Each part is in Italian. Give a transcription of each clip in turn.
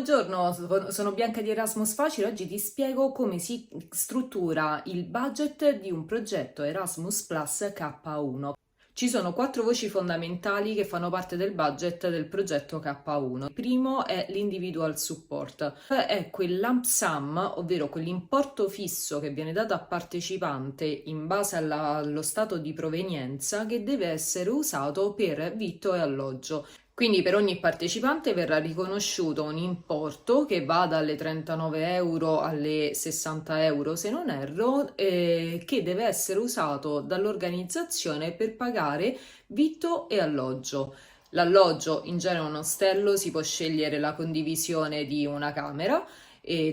Buongiorno, sono Bianca di Erasmus Facile. Oggi ti spiego come si struttura il budget di un progetto Erasmus Plus K1. Ci sono 4 voci fondamentali che fanno parte del budget del progetto K1. Il primo è l'individual support, è quel lump sum, ovvero quell'importo fisso che viene dato a partecipante in base allo stato di provenienza, che deve essere usato per vitto e alloggio. Quindi per ogni partecipante verrà riconosciuto un importo che va dalle 39 euro alle 60 euro, se non erro, che deve essere usato dall'organizzazione per pagare vitto e alloggio. L'alloggio in genere è un ostello, si può scegliere la condivisione di una camera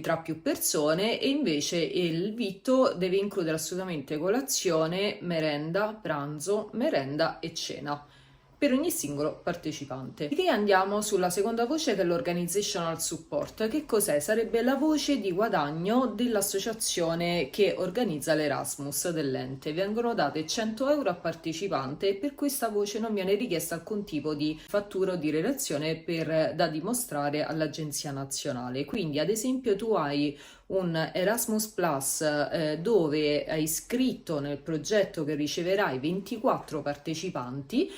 tra più persone, e invece il vitto deve includere assolutamente colazione, merenda, pranzo, merenda e cena per ogni singolo partecipante. E andiamo sulla seconda voce, che è l'organizational support. Che cos'è? Sarebbe la voce di guadagno dell'associazione che organizza l'Erasmus, dell'ente. Vengono date 100 euro a partecipante e per questa voce non viene richiesta alcun tipo di fattura o di relazione da dimostrare all'Agenzia Nazionale. Quindi, ad esempio, tu hai un Erasmus Plus dove hai iscritto nel progetto che riceverai 24 partecipanti,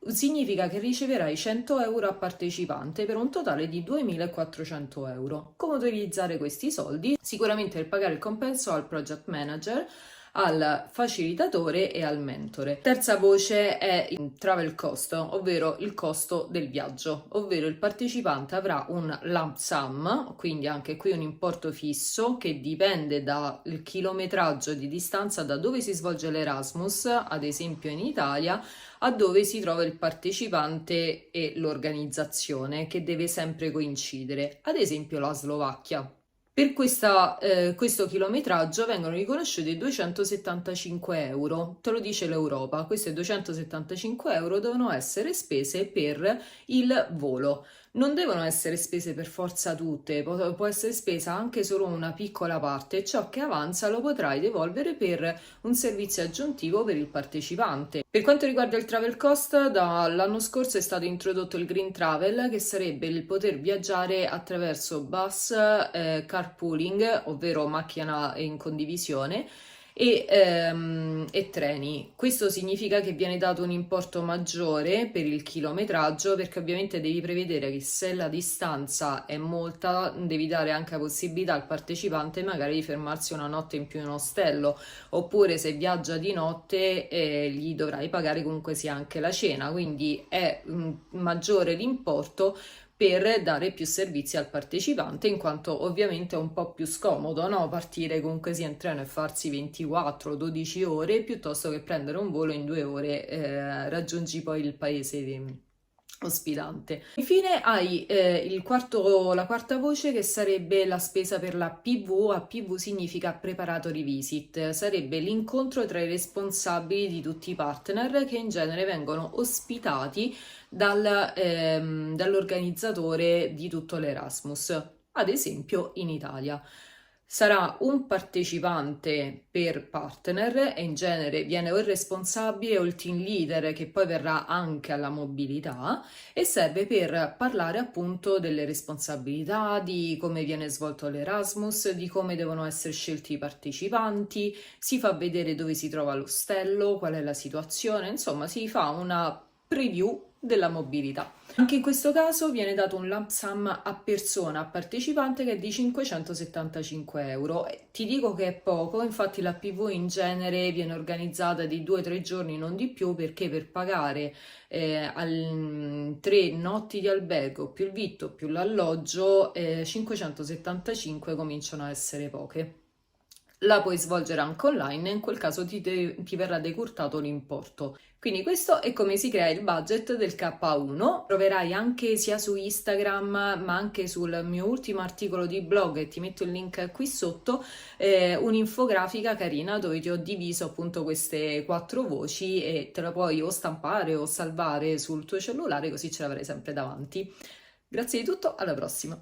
significa che riceverai 100 euro a partecipante per un totale di 2400 euro. Come utilizzare questi soldi? Sicuramente per pagare il compenso al project manager, al facilitatore e al mentore. Terza voce è il travel cost, ovvero il costo del viaggio, ovvero il partecipante avrà un lump sum, quindi anche qui un importo fisso che dipende dal chilometraggio di distanza da dove si svolge l'Erasmus, ad esempio in Italia, a dove si trova il partecipante e l'organizzazione, che deve sempre coincidere, ad esempio la Slovacchia. Per questo chilometraggio vengono riconosciuti 275 euro, te lo dice l'Europa. Queste 275 euro devono essere spese per il volo. Non devono essere spese per forza tutte, può essere spesa anche solo una piccola parte, e ciò che avanza lo potrai devolvere per un servizio aggiuntivo per il partecipante. Per quanto riguarda il travel cost, dall'anno scorso è stato introdotto il Green Travel, che sarebbe il poter viaggiare attraverso bus, carpooling, ovvero macchina in condivisione, e treni. Questo significa che viene dato un importo maggiore per il chilometraggio, perché ovviamente devi prevedere che se la distanza è molta devi dare anche la possibilità al partecipante magari di fermarsi una notte in più in ostello, oppure se viaggia di notte gli dovrai pagare comunque sia anche la cena, quindi è maggiore l'importo per dare più servizi al partecipante, in quanto ovviamente è un po' più scomodo, no? Partire comunque sia in treno e farsi 24-12 ore piuttosto che prendere un volo in 2 ore, raggiungi poi il paese ospitante. Infine hai la quarta voce, che sarebbe la spesa per la PV. APV significa Preparatory Visit, sarebbe l'incontro tra i responsabili di tutti i partner che in genere vengono ospitati dall'organizzatore di tutto l'Erasmus, ad esempio in Italia. Sarà un partecipante per partner e in genere viene o il responsabile o il team leader, che poi verrà anche alla mobilità, e serve per parlare appunto delle responsabilità, di come viene svolto l'Erasmus, di come devono essere scelti i partecipanti, si fa vedere dove si trova l'ostello, qual è la situazione, insomma si fa una preview della mobilità. Anche in questo caso viene dato un lump sum a persona, a partecipante, che è di 575 euro. Ti dico che è poco, infatti la PV in genere viene organizzata di 2-3 giorni, non di più, perché per pagare 3 notti di albergo più il vitto più l'alloggio, 575 cominciano a essere poche. La puoi svolgere anche online e in quel caso ti verrà decurtato l'importo. Quindi questo è come si crea il budget del K1. Troverai anche sia su Instagram ma anche sul mio ultimo articolo di blog, e ti metto il link qui sotto, un'infografica carina dove ti ho diviso appunto queste 4 voci, e te la puoi o stampare o salvare sul tuo cellulare, così ce l'avrai sempre davanti. Grazie di tutto, alla prossima!